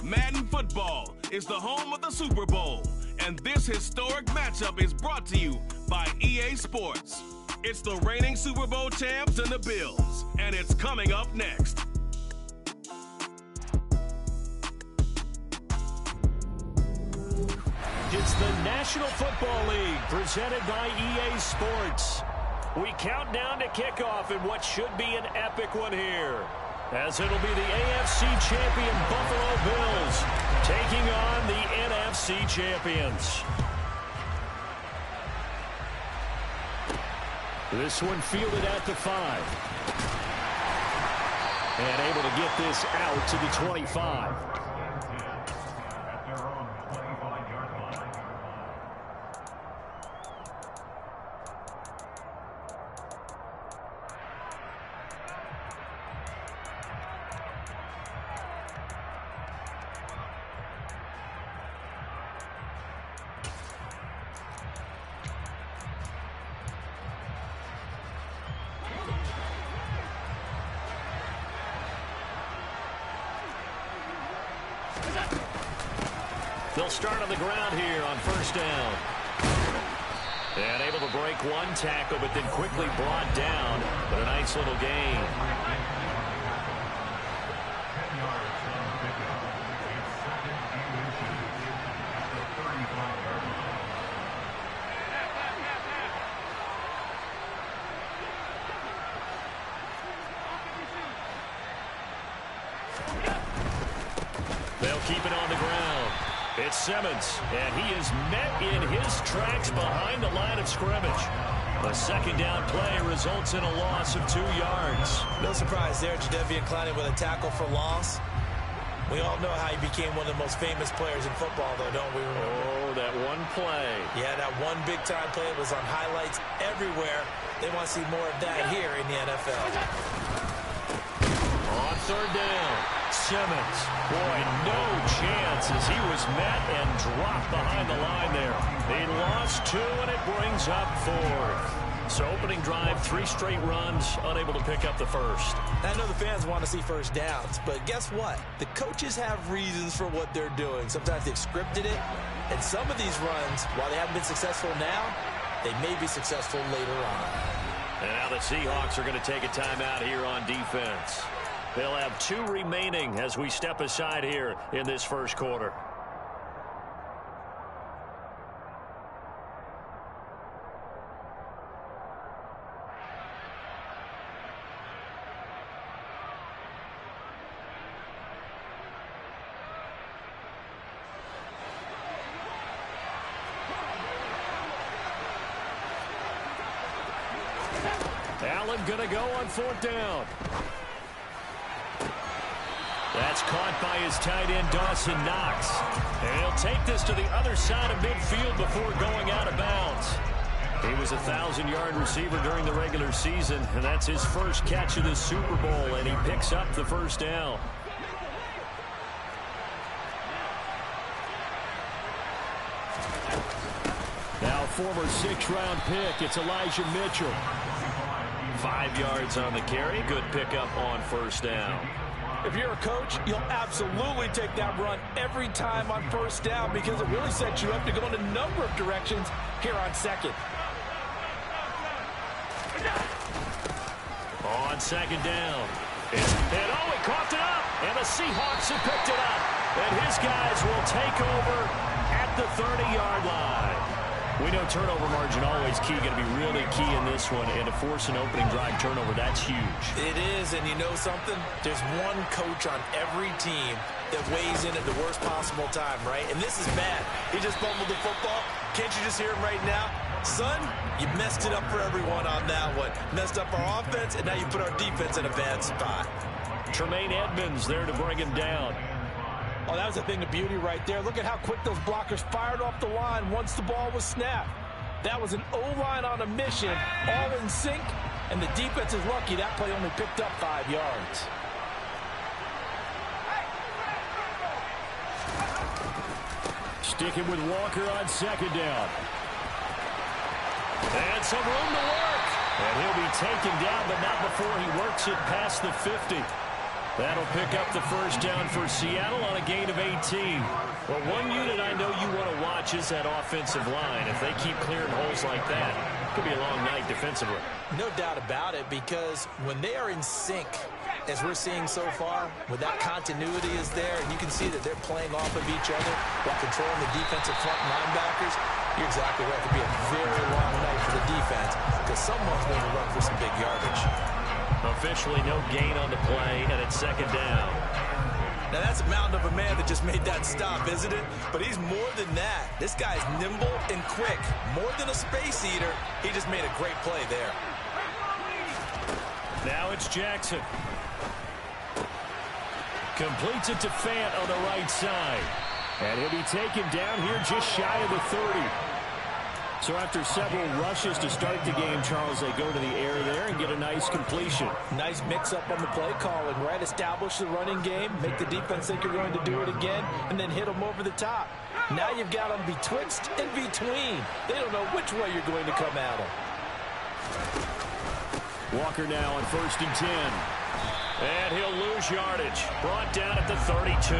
Madden Football is the home of the Super Bowl, and this historic matchup is brought to you by EA Sports. It's the reigning Super Bowl champs and the Bills, and it's coming up next. It's the National Football League presented by EA Sports. We count down to kickoff in what should be an epic one here, as it'll be the AFC champion Buffalo Bills taking on the NFC champions. This one fielded at the 5. And able to get this out to the 25. They'll start on the ground here on first down. And able to break one tackle, but then quickly brought down. But a nice little gain. They'll keep it on the ground. It's Simmons, and he is met in his tracks behind the line of scrimmage. A second down play results in a loss of 2 yards. No surprise there, Jadeveon Clowney with a tackle for loss. We all know how he became one of the most famous players in football, though, don't we? Oh, that one play. Yeah, that one big-time play was on highlights everywhere. They want to see more of that here in the NFL. On third down, Simmons. Boy, no chance as he was met and dropped behind the line there. They lost 2, and it brings up 4. So opening drive, 3 straight runs, unable to pick up the first. I know the fans want to see first downs, but guess what? The coaches have reasons for what they're doing. Sometimes they've scripted it, and some of these runs, while they haven't been successful now, they may be successful later on. And now the Seahawks are going to take a timeout here on defense. They'll have 2 remaining as we step aside here in this first quarter. Allen going to go on fourth down. That's caught by his tight end, Dawson Knox. And he'll take this to the other side of midfield before going out of bounds. He was a 1,000-yard receiver during the regular season, and that's his first catch of the Super Bowl, and he picks up the first down. Now former 6th-round pick, it's Elijah Mitchell. 5 yards on the carry. Good pickup on first down. If you're a coach, you'll absolutely take that run every time on first down because it really sets you up to go in a number of directions here on second. On second down. And he coughed it up. And the Seahawks have picked it up. And his guys will take over at the 30-yard line. We know turnover margin always key, going to be really key in this one, and to force an opening drive turnover, that's huge. It is, and you know something? There's one coach on every team that weighs in at the worst possible time, right? And this is bad. He just fumbled the football. Can't you just hear him right now? Son, you messed it up for everyone on that one. Messed up our offense, and now you put our defense in a bad spot. Tremaine Edmonds there to bring him down. Oh, that was a thing of beauty right there. Look at how quick those blockers fired off the line once the ball was snapped. That was an O-line on a mission, all in sync, and the defense is lucky that play only picked up 5 yards. Sticking with Walker on second down. And some room to work. And he'll be taken down, but not before he works it past the 50. That'll pick up the first down for Seattle on a gain of 18. Well, one unit I know you want to watch is that offensive line. If they keep clearing holes like that, it could be a long night defensively. No doubt about it, because when they are in sync, as we're seeing so far, when that continuity is there, and you can see that they're playing off of each other while controlling the defensive front linebackers, you're exactly right. It could be a very long night for the defense because someone's going to run for some big yardage. Officially no gain on the play, and it's second down. Now, that's a mountain of a man that just made that stop, isn't it? But he's more than that. This guy's nimble and quick. More than a space eater, he just made a great play there. Now it's Jackson. Completes it to Fant on the right side. And he'll be taken down here just shy of the 30. So after several rushes to start the game, Charles, they go to the air there and get a nice completion. Nice mix-up on the play calling, right? Establish the running game, make the defense think you're going to do it again, and then hit them over the top. Now you've got them betwixt and between. They don't know which way you're going to come at them. Walker now on 1st and 10. And he'll lose yardage. Brought down at the 32.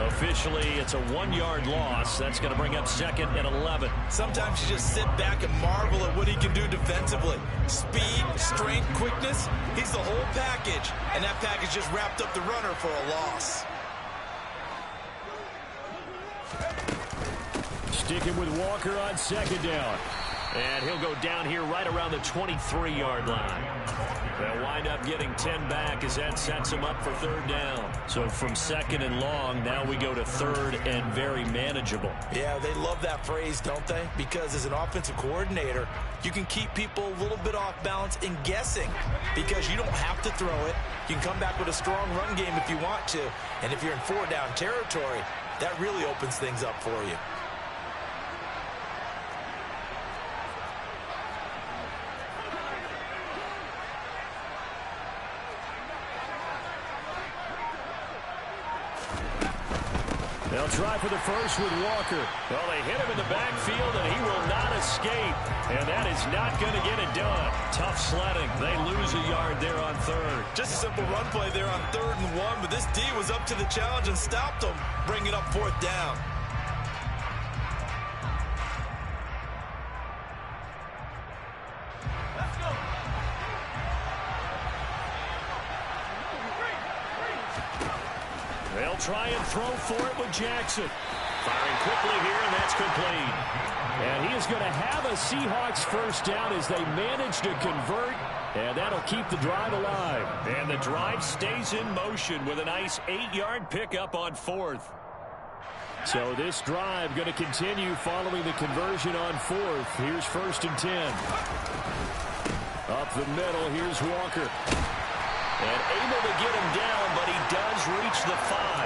Officially, it's a 1-yard loss. That's going to bring up 2nd and 11. Sometimes you just sit back and marvel at what he can do defensively. Speed, strength, quickness. He's the whole package. And that package just wrapped up the runner for a loss. Sticking with Walker on 2nd down. And he'll go down here right around the 23-yard line. They'll wind up getting 10 back as that sets him up for 3rd down. So from 2nd and long, now we go to 3rd and very manageable. Yeah, they love that phrase, don't they? Because as an offensive coordinator, you can keep people a little bit off balance and guessing because you don't have to throw it. You can come back with a strong run game if you want to. And if you're in 4-down territory, that really opens things up for you. They'll try for the first with Walker. Well, they hit him in the backfield, and he will not escape. And that is not going to get it done. Tough sledding. They lose a yard there on 3rd. Just a simple run play there on 3rd and 1, but this D was up to the challenge and stopped him, bringing up 4th down. They'll try and throw for it with Jackson. Firing quickly here, and that's complete. And he is going to have a Seahawks first down as they manage to convert, and that'll keep the drive alive. And the drive stays in motion with a nice 8-yard pickup on 4th. So this drive going to continue following the conversion on 4th. Here's 1st and 10. Up the middle, here's Walker. And able to get him down, but he does reach the 5.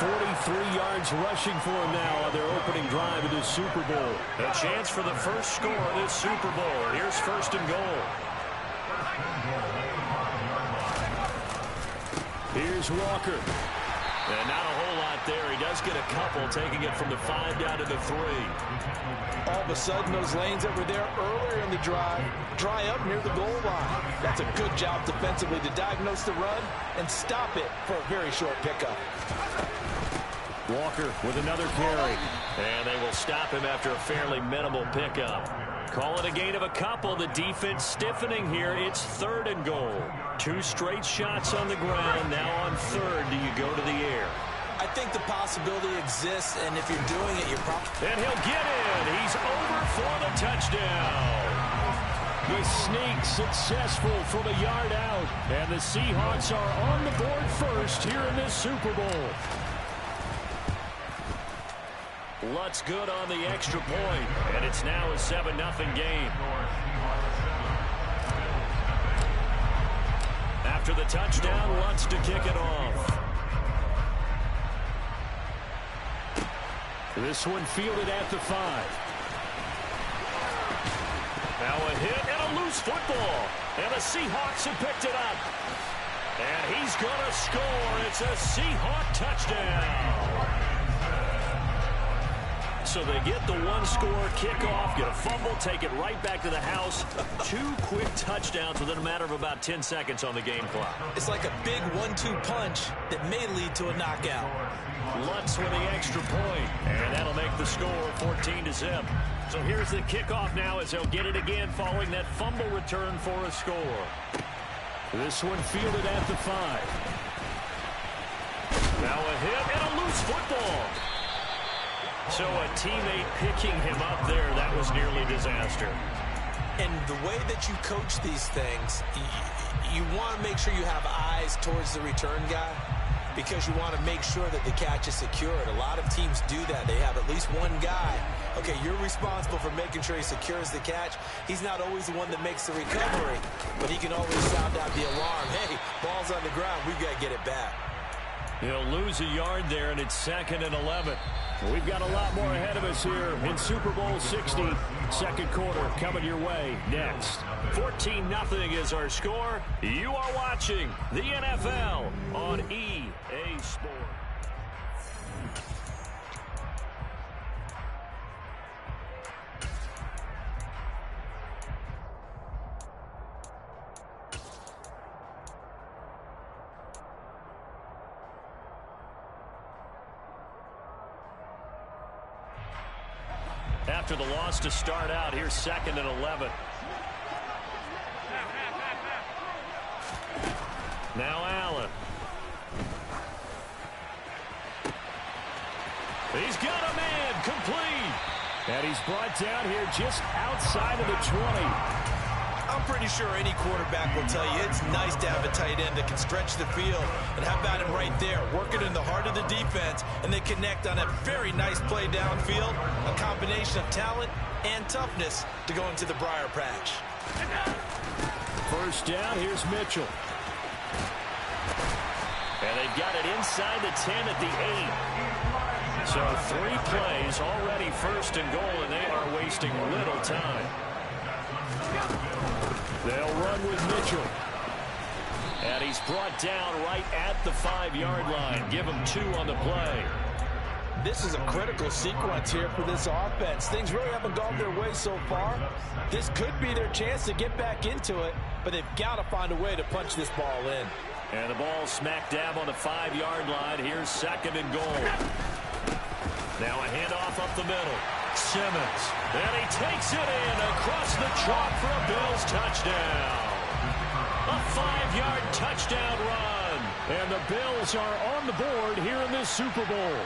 43 yards rushing for him now on their opening drive of this Super Bowl. A chance for the first score of this Super Bowl. Here's 1st and goal. Here's Walker. And not a whole lot there. He does get a couple, taking it from the 5 down to the 3. All of a sudden, those lanes that were there earlier in the drive dry up near the goal line. That's a good job defensively to diagnose the run and stop it for a very short pickup. Walker with another carry. And they will stop him after a fairly minimal pickup. Call it a gain of a couple. The defense stiffening here. It's 3rd and goal. 2 straight shots on the ground. Now on 3rd, do you go to the air? I think the possibility exists, and if you're doing it, you're probably... And he'll get in. He's over for the touchdown. The sneak successful from a yard out. And the Seahawks are on the board first here in this Super Bowl. Lutz good on the extra point, and it's now a 7-0 game. After the touchdown, Lutz to kick it off. This one fielded at the 5. Now a hit and a loose football, and the Seahawks have picked it up. And he's going to score. It's a Seahawk touchdown. So they get the one-score kickoff, get a fumble, take it right back to the house. 2 quick touchdowns within a matter of about 10 seconds on the game clock. It's like a big 1-2 punch that may lead to a knockout. Lutz with the extra point, and that'll make the score 14-0. So here's the kickoff now as they'll get it again following that fumble return for a score. This one fielded at the 5. Now a hit and a loose football. So a teammate picking him up there, that was nearly disaster. And the way that you coach these things, you want to make sure you have eyes towards the return guy because you want to make sure that the catch is secured. A lot of teams do that. They have at least one guy. Okay, you're responsible for making sure he secures the catch. He's not always the one that makes the recovery, but he can always sound out the alarm. Hey, ball's on the ground. We've got to get it back. He'll lose a yard there, and it's 2nd and 11. We've got a lot more ahead of us here in Super Bowl 60. Second quarter coming your way next. 14-0 is our score. You are watching the NFL on EA Sports. After the loss to start out, here's 2nd and 11. Now Allen. He's got a man, complete. And he's brought down here just outside of the 20. I'm pretty sure any quarterback will tell you it's nice to have a tight end that can stretch the field. And how about him right there, working in the heart of the defense, and they connect on a very nice play downfield, a combination of talent and toughness to go into the briar patch. First down, here's Mitchell. And they've got it inside the 10 at the 8. So 3 plays, already 1st and goal, and they are wasting little time. They'll run with Mitchell. And he's brought down right at the 5-yard line. Give him 2 on the play. This is a critical sequence here for this offense. Things really haven't gone their way so far. This could be their chance to get back into it, but they've got to find a way to punch this ball in. And the ball smack dab on the 5-yard line. Here's 2nd and goal. Now a handoff up the middle. Simmons. And he takes it in across the chalk for a Bills touchdown. A 5-yard touchdown run. And the Bills are on the board here in this Super Bowl.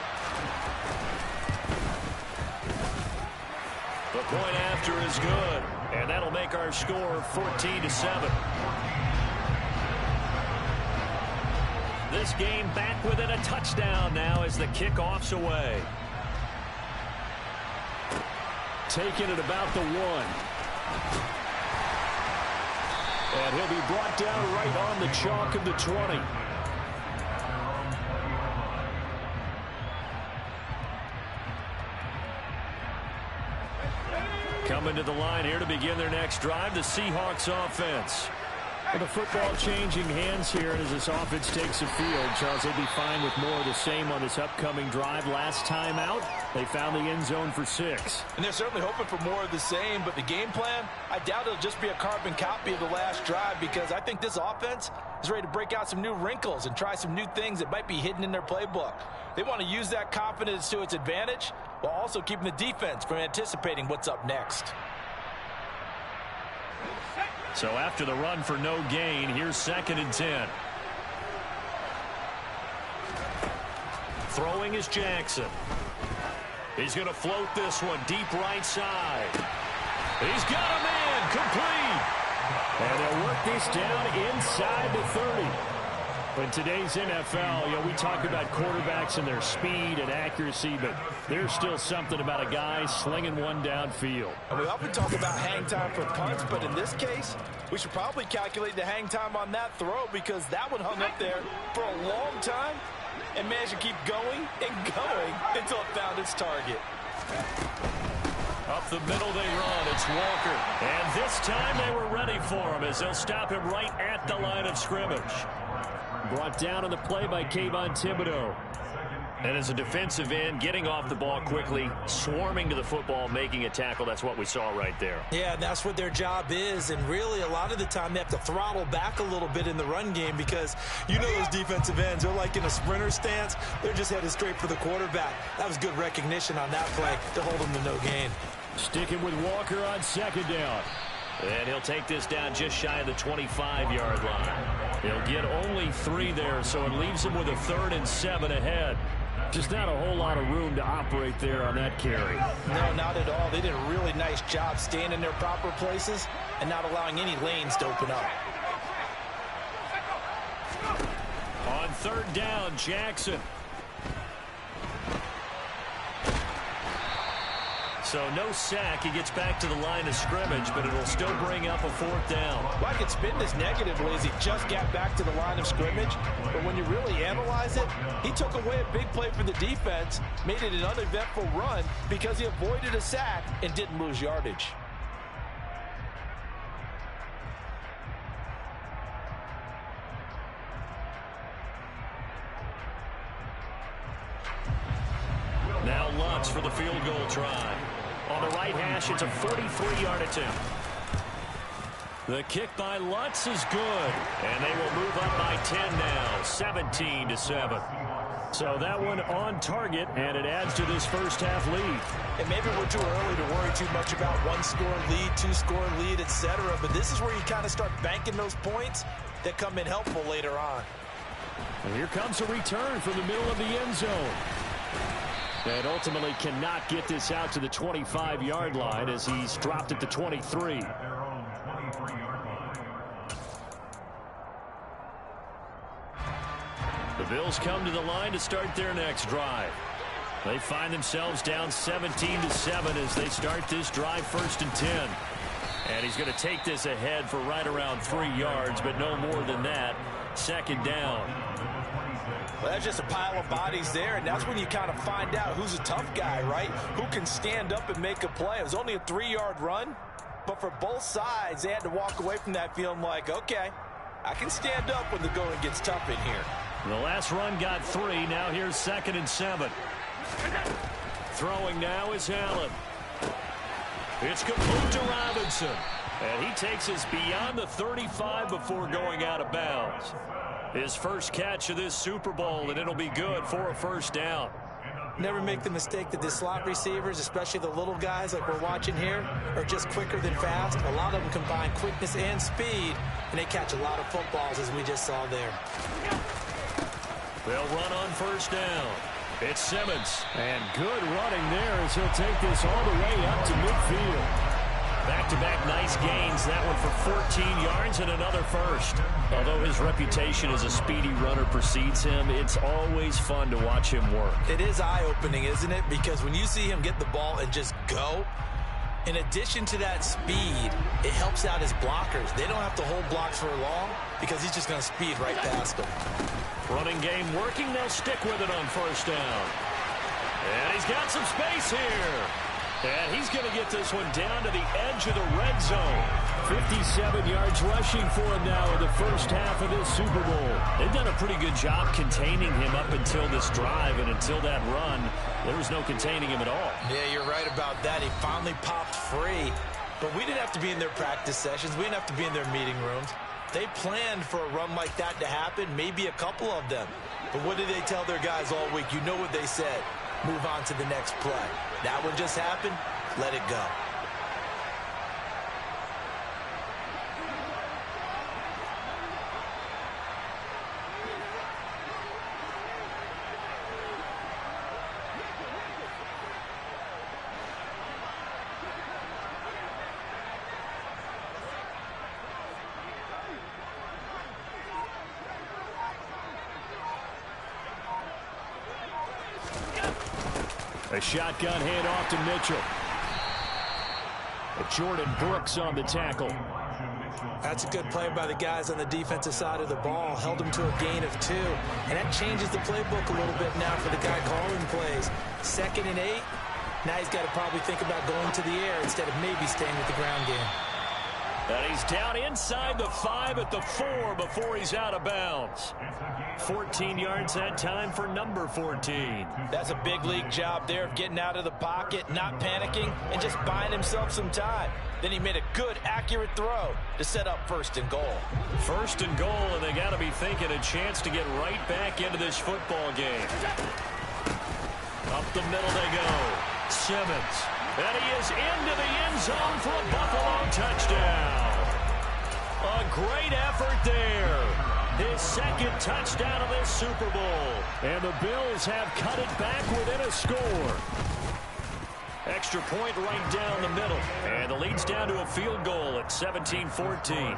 The point after is good. And that'll make our score 14-7. This game back within a touchdown now as the kickoff's away. Taking it about the 1. And he'll be brought down right on the chalk of the 20. Coming to the line here to begin their next drive, the Seahawks offense. With the football changing hands here, and as this offense takes the field, Charles, they'll be fine with more of the same on this upcoming drive. Last time out, they found the end zone for 6. And they're certainly hoping for more of the same, but the game plan, I doubt it'll just be a carbon copy of the last drive because I think this offense is ready to break out some new wrinkles and try some new things that might be hidden in their playbook. They want to use that confidence to its advantage while also keeping the defense from anticipating what's up next. So after the run for no gain, here's 2nd and 10. Throwing is Jackson. He's going to float this one deep right side. He's got a man, complete. And they'll work this down inside the 30. In today's NFL, we talk about quarterbacks and their speed and accuracy, but there's still something about a guy slinging one downfield. And we often talk about hang time for punts, but in this case, we should probably calculate the hang time on that throw because that one hung up there for a long time and managed to keep going and going until it found its target. Up the middle they run. It's Walker. And this time they were ready for him as they'll stop him right at the line of scrimmage. Brought down on the play by Kayvon Thibodeau. And as a defensive end, getting off the ball quickly, swarming to the football, making a tackle, that's what we saw right there. Yeah, that's what their job is. And really, a lot of the time, they have to throttle back a little bit in the run game because you know those defensive ends, they're like in a sprinter stance. They're just headed straight for the quarterback. That was good recognition on that play to hold them to no gain. Sticking with Walker on second down. And he'll take this down just shy of the 25-yard line. He'll get only 3 there, so it leaves him with a 3rd and 7 ahead. Just not a whole lot of room to operate there on that carry. No, not at all. They did a really nice job staying in their proper places and not allowing any lanes to open up. On 3rd down, Jackson. So no sack. He gets back to the line of scrimmage, but it'll still bring up a 4th down. Well, I could spin this negatively as he just got back to the line of scrimmage. But when you really analyze it, he took away a big play for the defense, made it an uneventful run because he avoided a sack and didn't lose yardage. Now Lutz for the field goal try. On the right hash, it's a 43-yard attempt. The kick by Lutz is good, and they will move up by 10 now, 17-7. So that one on target, and it adds to this first half lead. And maybe we're too early to worry too much about 1-score lead, 2-score lead, etc. But this is where you kind of start banking those points that come in helpful later on. And here comes a return from the middle of the end zone. And ultimately cannot get this out to the 25-yard line as he's dropped at the 23. The Bills come to the line to start their next drive. They find themselves down 17-7 as they start this drive 1st and 10. And he's going to take this ahead for right around 3 yards, but no more than that. 2nd down. Well, that's just a pile of bodies there, and that's when you kind of find out who's a tough guy, right? Who can stand up and make a play. It was only a 3-yard run, but for both sides, they had to walk away from that feeling like, okay, I can stand up when the going gets tough in here. The last run got 3. Now here's 2nd and 7. Throwing now is Allen. It's complete to Robinson. And he takes us beyond the 35 before going out of bounds. His first catch of this Super Bowl, and it'll be good for a 1st down. Never make the mistake that the slot receivers, especially the little guys like we're watching here, are just quicker than fast. A lot of them combine quickness and speed, and they catch a lot of footballs, as we just saw there. They'll run on 1st down. It's Simmons. And good running there as he'll take this all the way up to midfield. Back-to-back nice gains. That one for 14 yards and another 1st. Although his reputation as a speedy runner precedes him, it's always fun to watch him work. It is eye-opening, isn't it? Because when you see him get the ball and just go, in addition to that speed, it helps out his blockers. They don't have to hold blocks for long because he's just going to speed right past them. Running game working. They'll stick with it on 1st down. And he's got some space here. And he's going to get this one down to the edge of the red zone. 57 yards rushing for him now in the first half of this Super Bowl. They've done a pretty good job containing him up until this drive, and until that run, there was no containing him at all. Yeah, you're right about that. He finally popped free. But we didn't have to be in their practice sessions. We didn't have to be in their meeting rooms. They planned for a run like that to happen, maybe a couple of them. But what did they tell their guys all week? You know what they said. Move on to the next play. That one just happened. Let it go. A shotgun handoff to Mitchell. Jordan Brooks on the tackle. That's a good play by the guys on the defensive side of the ball. Held him to a gain of 2. And that changes the playbook a little bit now for the guy calling plays. 2nd and 8. Now he's got to probably think about going to the air instead of maybe staying with the ground game. And he's He's down inside the 5 at the 4 before he's out of bounds. 14 yards that time for number 14. That's a big league job there of getting out of the pocket, not panicking, and just buying himself some time. Then he made a good, accurate throw to set up 1st and goal. 1st and goal, and they got to be thinking a chance to get right back into this football game. Up the middle they go. Simmons. And he is into the end zone for a Buffalo touchdown. A great effort there. His 2nd touchdown of this Super Bowl. And the Bills have cut it back within a score. Extra point right down the middle. And the lead's down to a field goal at 17-14.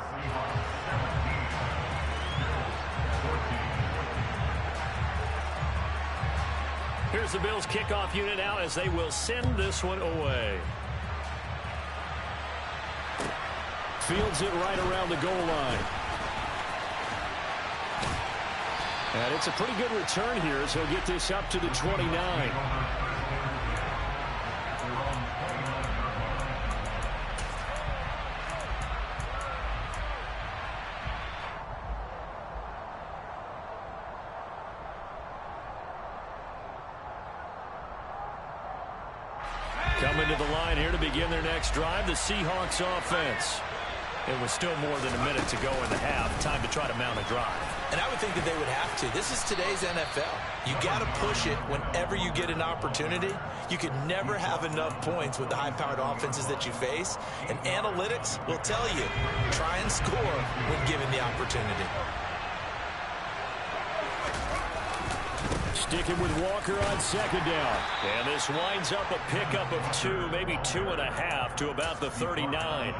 Here's the Bills kickoff unit now as they will send this one away. Fields it right around the goal line. And it's a pretty good return here as he'll get this up to the 29. Coming to the line here to begin their next drive, the Seahawks offense. It was still more than a minute to go in the half. Time to try to mount a drive. And I would think that they would have to. This is today's NFL. You got to push it whenever you get an opportunity. You can never have enough points with the high-powered offenses that you face. And analytics will tell you, try and score when given the opportunity. Sticking with Walker on 2nd down. And this winds up a pickup of 2, maybe 2.5 to about the 39.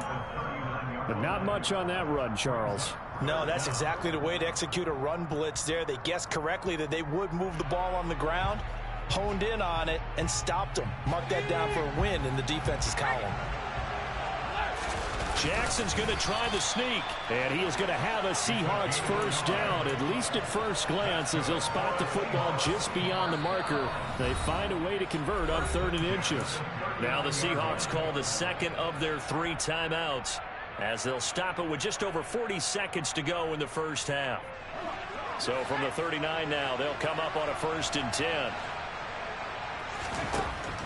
But not much on that run, Charles. No, that's exactly the way to execute a run blitz there. They guessed correctly that they would move the ball on the ground, honed in on it, and stopped them. Mark that down for a win in the defense's column. Jackson's going to try the sneak, and he is going to have a Seahawks 1st down, at least at first glance, as he'll spot the football just beyond the marker. They find a way to convert on 3rd and inches. Now the Seahawks call the 2nd of their 3 timeouts, as they'll stop it with just over 40 seconds to go in the first half. So from the 39 now, they'll come up on a 1st and 10.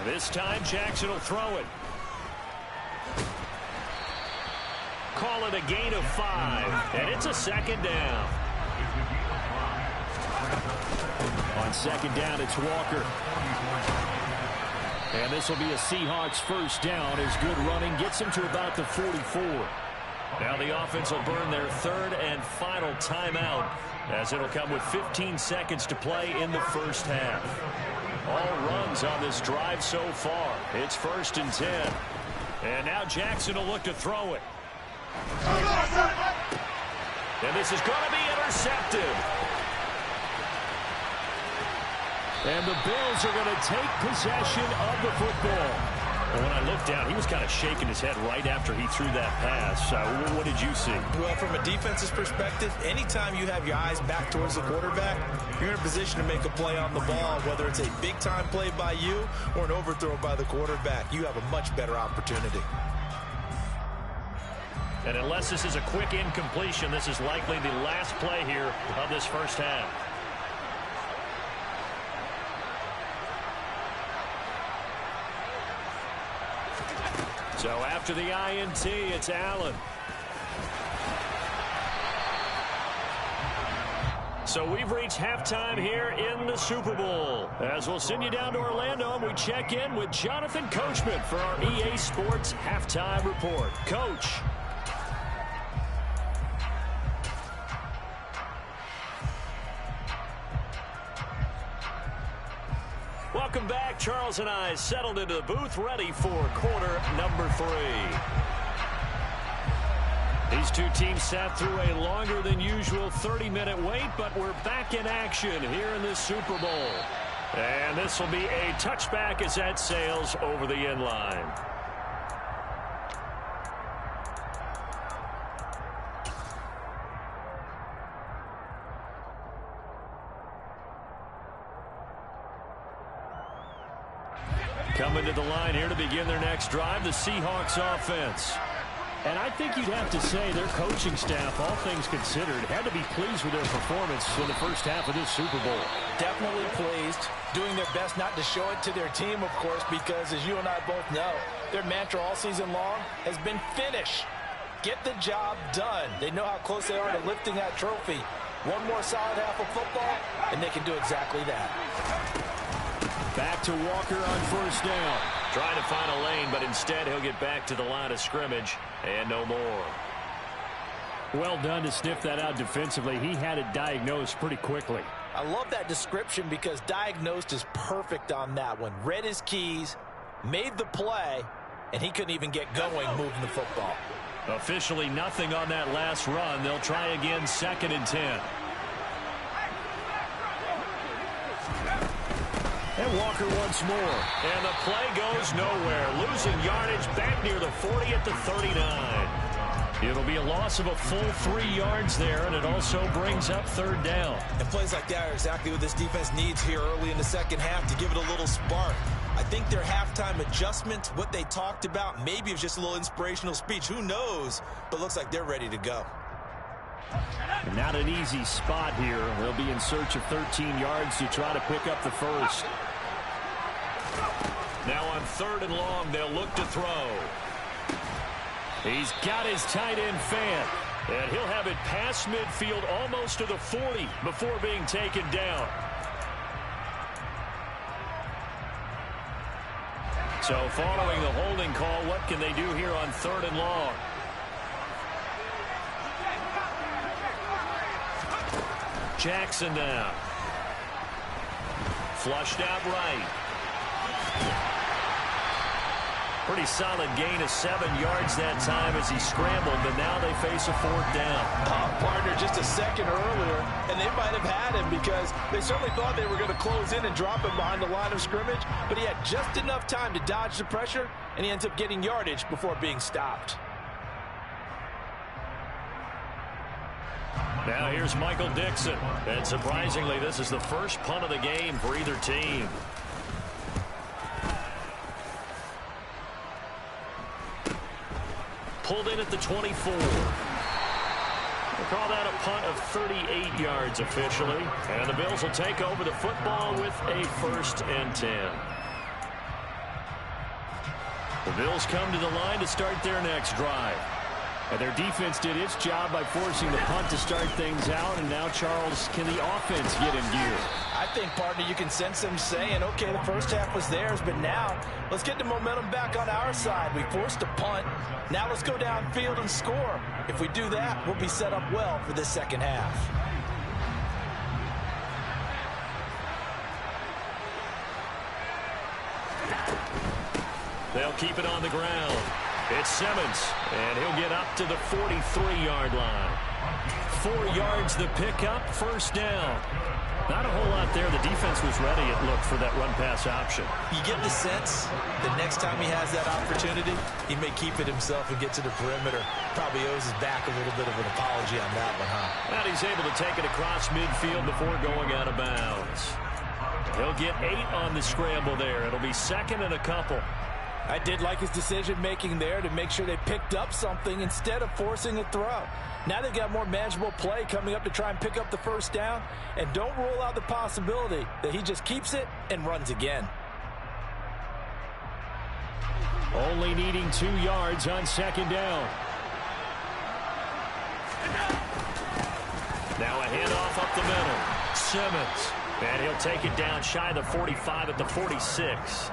This time, Jackson will throw it. Call it a gain of 5, and it's a 2nd down. On 2nd down, it's Walker. And this will be a Seahawks 1st down as good running gets him to about the 44. Now the offense will burn their 3rd and final timeout as it'll come with 15 seconds to play in the first half. All runs on this drive so far. It's 1st and 10. And now Jackson will look to throw it. And this is going to be intercepted. And the Bills are going to take possession of the football. And when I looked down, he was kind of shaking his head right after he threw that pass. What did you see? Well, from a defense's perspective, anytime you have your eyes back towards the quarterback, you're in a position to make a play on the ball, whether it's a big-time play by you or an overthrow by the quarterback. You have a much better opportunity. And unless this is a quick incompletion, this is likely the last play here of this first half. So after the INT, it's Allen. So we've reached halftime here in the Super Bowl. As we'll send you down to Orlando, and we check in with Jonathan Coachman for our EA Sports Halftime Report. Coach. Welcome back. Charles and I settled into the booth, ready for quarter number 3. These two teams sat through a longer than usual 30-minute wait, but we're back in action here in the Super Bowl. And this will be a touchback as that sails over the end line. Coming to the line here to begin their next drive, the Seahawks offense. And I think you'd have to say their coaching staff, all things considered, had to be pleased with their performance in the first half of this Super Bowl. Definitely pleased, doing their best not to show it to their team, of course, because as you and I both know, their mantra all season long has been finish. Get the job done. They know how close they are to lifting that trophy. One more solid half of football, and they can do exactly that. Back to Walker on first down. Trying to find a lane, but instead he'll get back to the line of scrimmage and no more. Well done to sniff that out defensively. He had it diagnosed pretty quickly. I love that description because diagnosed is perfect on that one. Read his keys, made the play, and he couldn't even get going moving the football. Officially nothing on that last run. They'll try again, 2nd and 10. And Walker once more. And the play goes nowhere. Losing yardage back near the 40 at the 39. It'll be a loss of a full 3 yards there, and it also brings up 3rd down. And plays like that are exactly what this defense needs here early in the second half to give it a little spark. I think their halftime adjustment, what they talked about, maybe it was just a little inspirational speech. Who knows? But looks like they're ready to go. Not an easy spot here. They'll be in search of 13 yards to try to pick up the first. Now on 3rd and long, they'll look to throw. He's got his tight end fan. And he'll have it past midfield almost to the 40 before being taken down. So following the holding call, what can they do here on 3rd and long? Jackson now. Flushed out right. Pretty solid gain of 7 yards that time as he scrambled, but now they face a 4th down. Partner just a second earlier, and they might have had him because they certainly thought they were going to close in and drop him behind the line of scrimmage, but he had just enough time to dodge the pressure, and he ends up getting yardage before being stopped. Now here's Michael Dixon, and surprisingly, this is the first punt of the game for either team. Pulled in at the 24. We'll call that a punt of 38 yards officially. And the Bills will take over the football with a 1st and 10. The Bills come to the line to start their next drive. And their defense did its job by forcing the punt to start things out. And now, Charles, can the offense get in gear? I think, partner, you can sense them saying, okay, the first half was theirs, but now let's get the momentum back on our side. We forced a punt. Now let's go downfield and score. If we do that, we'll be set up well for this second half. They'll keep it on the ground. It's Simmons, and he'll get up to the 43-yard line. 4 yards the pickup, 1st down. Not a whole lot there. The defense was ready, it looked, for that run-pass option. You get the sense that next time he has that opportunity, he may keep it himself and get to the perimeter. Probably owes his back a little bit of an apology on that one, huh? And he's able to take it across midfield before going out of bounds. He'll get 8 on the scramble there. It'll be 2nd and a couple. I did like his decision-making there to make sure they picked up something instead of forcing a throw. Now they've got more manageable play coming up to try and pick up the 1st down. And don't rule out the possibility that he just keeps it and runs again. Only needing 2 yards on 2nd down. Now a handoff up the middle. Simmons. And he'll take it down shy of the 45 at the 46.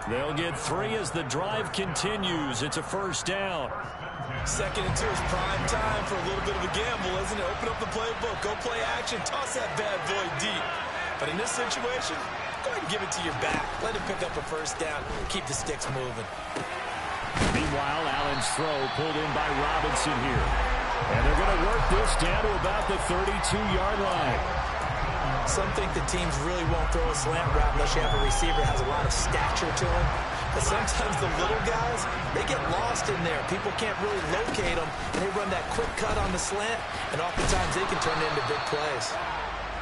They'll get 3 as the drive continues. It's a 1st down. 2nd and 2 is prime time for a little bit of a gamble, isn't it? Open up the playbook, go play action, toss that bad boy deep. But in this situation, go ahead and give it to your back. Let him pick up a 1st down. Keep the sticks moving. Meanwhile, Allen's throw pulled in by Robinson here. And they're going to work this down to about the 32-yard line. Some think the teams really won't throw a slant route unless you have a receiver that has a lot of stature to him. But sometimes the little guys, they get lost in there. People can't really locate them, and they run that quick cut on the slant, and oftentimes they can turn it into big plays.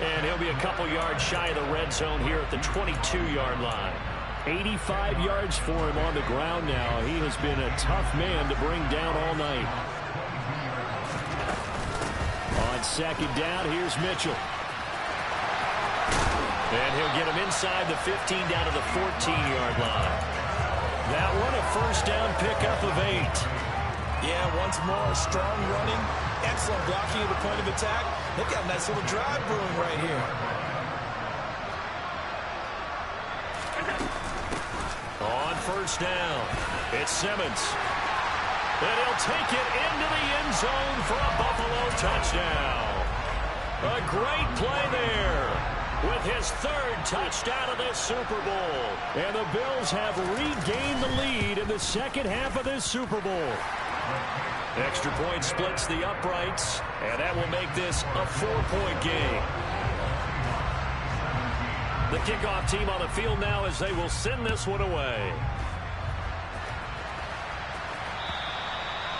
And he'll be a couple yards shy of the red zone here at the 22-yard line. 85 yards for him on the ground now. He has been a tough man to bring down all night. On second down, here's Mitchell. And he'll get him inside the 15 down to the 14-yard line. That one a first down pickup of 8. Yeah, once more, strong running, excellent blocking at the point of attack. They've got a nice little drive brewing right here. On first down, it's Simmons. And he'll take it into the end zone for a Buffalo touchdown. A great play there with his 3rd touchdown of this Super Bowl. And the Bills have regained the lead in the second half of this Super Bowl. Extra point splits the uprights, and that will make this a 4-point game. The kickoff team on the field now as they will send this one away.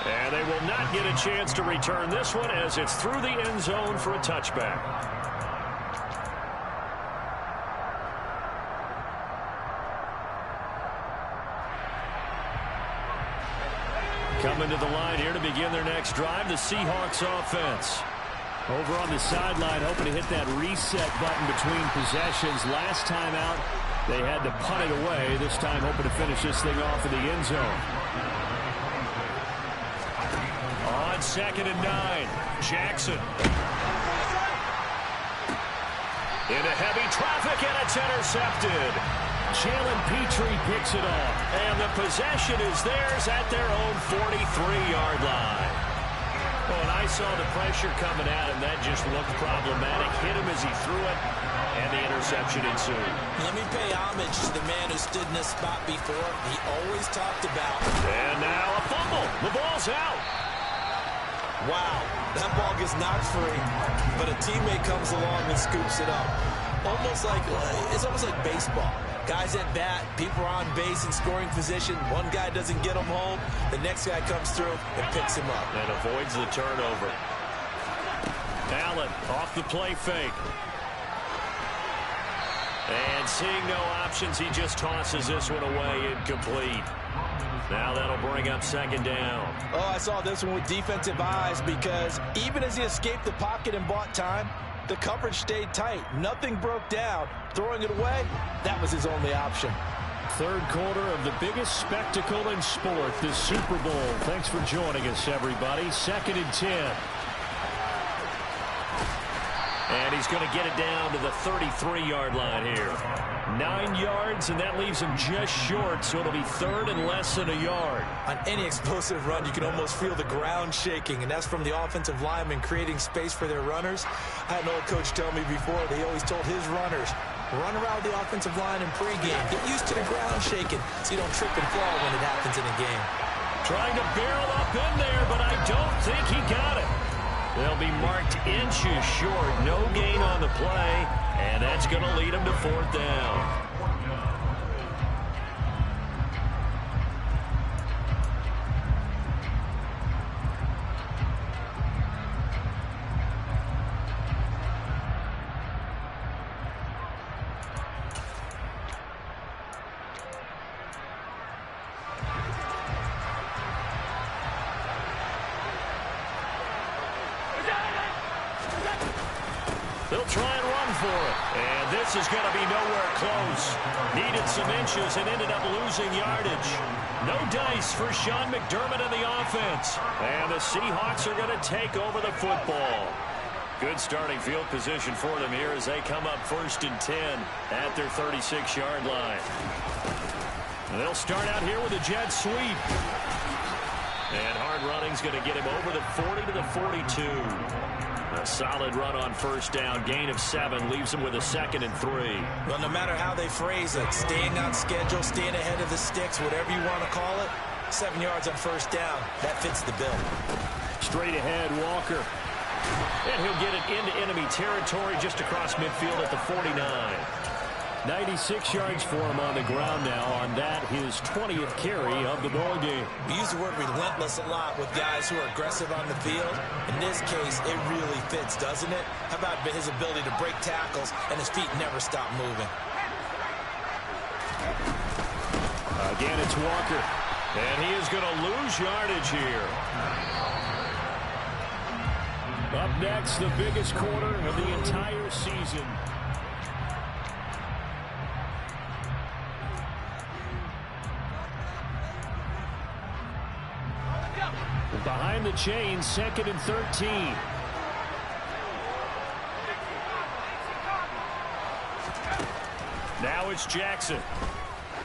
And they will not get a chance to return this one as it's through the end zone for a touchback. Coming to the line here to begin their next drive, the Seahawks offense. Over on the sideline, hoping to hit that reset button between possessions. Last time out, they had to punt it away. This time, hoping to finish this thing off in the end zone. On 2nd and 9, Jackson. Into heavy traffic, and it's intercepted. Jalen Petrie picks it off, and the possession is theirs at their own 43-yard line. Oh, and I saw the pressure coming at him. That just looked problematic. Hit him as he threw it, and the interception ensued. Let me pay homage to the man who stood in this spot before. He always talked about. And now a fumble. The ball's out. Wow, that ball gets knocked free, but a teammate comes along and scoops it up. It's almost like baseball. Guys at bat, people are on base in scoring position. One guy doesn't get him home. The next guy comes through and picks him up. And avoids the turnover. Allen off the play fake. And seeing no options, he just tosses this one away incomplete. Now that'll bring up 2nd down. Oh, I saw this one with defensive eyes because even as he escaped the pocket and bought time, the coverage stayed tight. Nothing broke down. Throwing it away, that was his only option. 3rd quarter of the biggest spectacle in sport, the Super Bowl. Thanks for joining us, everybody. 2nd and 10. And he's going to get it down to the 33-yard line here. 9 yards, and that leaves him just short, so it'll be 3rd and less than a yard. On any explosive run, you can almost feel the ground shaking, and that's from the offensive linemen creating space for their runners. I had an old coach tell me before, they always told his runners, run around the offensive line in pregame. Get used to the ground shaking so you don't trip and fall when it happens in a game. Trying to barrel up in there, but I don't think he got it. They'll be marked inches short. No gain on the play, and that's going to lead them to 4th down. They'll try and run for it. And this is going to be nowhere close. Needed some inches and ended up losing yardage. No dice for Sean McDermott in the offense. And the Seahawks are going to take over the football. Good starting field position for them here as they come up 1st and 10 at their 36-yard line. And they'll start out here with a jet sweep. And hard running's going to get him over the 40 to the 42. A solid run on 1st down. Gain of 7 leaves him with a 2nd and 3. Well, no matter how they phrase it, staying on schedule, staying ahead of the sticks, whatever you want to call it, 7 yards on 1st down. That fits the bill. Straight ahead, Walker. And he'll get it into enemy territory just across midfield at the 49. 96 yards for him on the ground now on that, his 20th carry of the ball game. We use the word relentless a lot with guys who are aggressive on the field. In this case, it really fits, doesn't it? How about his ability to break tackles and his feet never stop moving? Again, it's Walker. And he is going to lose yardage here. Up next, the biggest quarter of the entire season. Behind the chains, 2nd and 13. Now it's Jackson.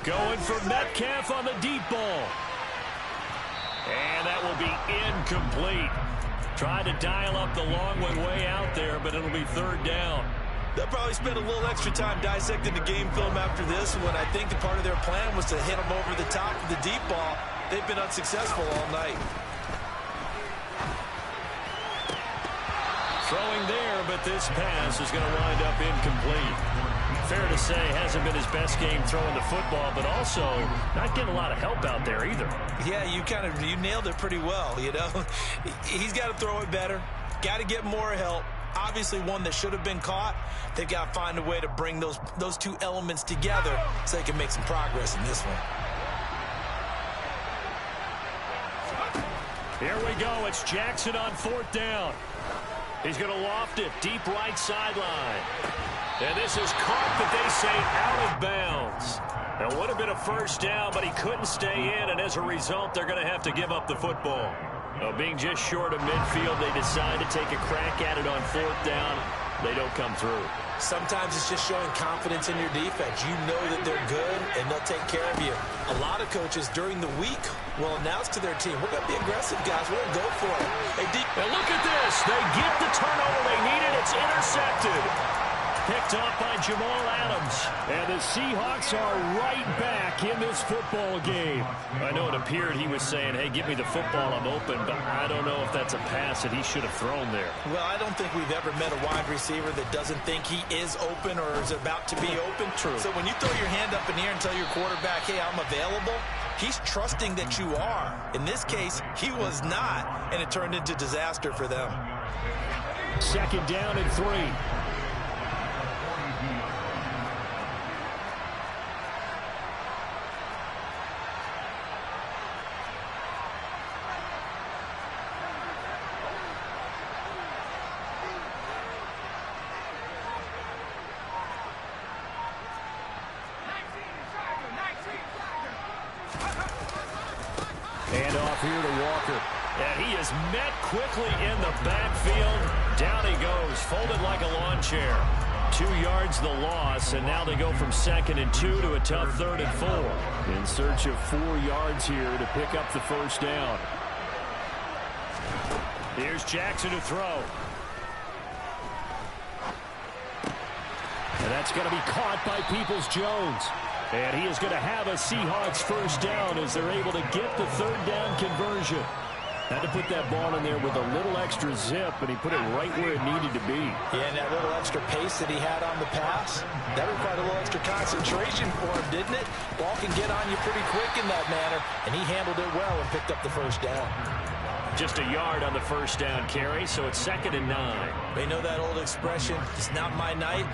Going for Metcalf on the deep ball. And that will be incomplete. Trying to dial up the long way out there, but it'll be 3rd down. They'll probably spend a little extra time dissecting the game film after this one. I think a part of their plan was to hit them over the top of the deep ball. They've been unsuccessful all night. Throwing there, but this pass is going to wind up incomplete. Fair to say, hasn't been his best game throwing the football, but also not getting a lot of help out there either. Yeah, you nailed it pretty well, you know. He's got to throw it better. Got to get more help. Obviously one that should have been caught. They've got to find a way to bring those two elements together so they can make some progress in this one. Here we go. It's Jackson on 4th down. He's going to loft it deep right sideline. And this is caught, but they say out of bounds. It would have been a 1st down, but he couldn't stay in, and as a result, they're going to have to give up the football. Being just short of midfield, they decide to take a crack at it on 4th down. They don't come through. Sometimes it's just showing confidence in your defense. You know that they're good, and they'll take care of you. A lot of coaches during the week will announce to their team, we're going to be aggressive, guys. We're going to go for it. And look at this. They get the turnover they needed. It's intercepted. Picked off by Jamal Adams. And the Seahawks are right back in this football game. I know it appeared he was saying, hey, give me the football, I'm open, but I don't know if that's a pass that he should have thrown there. Well, I don't think we've ever met a wide receiver that doesn't think he is open or is about to be open. True. So when you throw your hand up in the air and tell your quarterback, hey, I'm available, he's trusting that you are. In this case, he was not, and it turned into disaster for them. 2nd down and 3. Hand off here to Walker. And he is met quickly in the backfield. Down he goes, folded like a lawn chair. 2 yards the loss, and now they go from 2nd and 2 to a tough 3rd and 4. In search of 4 yards here to pick up the 1st down. Here's Jackson to throw. And that's going to be caught by Peoples-Jones. And he is going to have a Seahawks 1st down as they're able to get the 3rd down conversion. Had to put that ball in there with a little extra zip, and he put it right where it needed to be. Yeah, and that little extra pace that he had on the pass, that required a little extra concentration for him, didn't it? Ball can get on you pretty quick in that manner, and he handled it well and picked up the 1st down. Just a yard on the 1st down carry, so it's 2nd and 9. They know that old expression, it's not my night.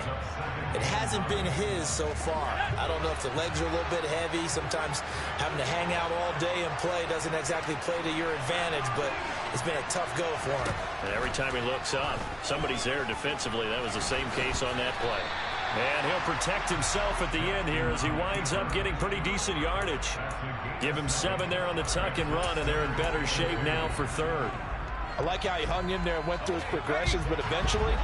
It hasn't been his so far. I don't know if the legs are a little bit heavy. Sometimes having to hang out all day and play doesn't exactly play to your advantage, but it's been a tough go for him. And every time he looks up, somebody's there defensively. That was the same case on that play. And he'll protect himself at the end here as he winds up getting pretty decent yardage. Give him 7 there on the tuck and run, and they're in better shape now for 3rd. I like how he hung in there and went through his progressions, but eventually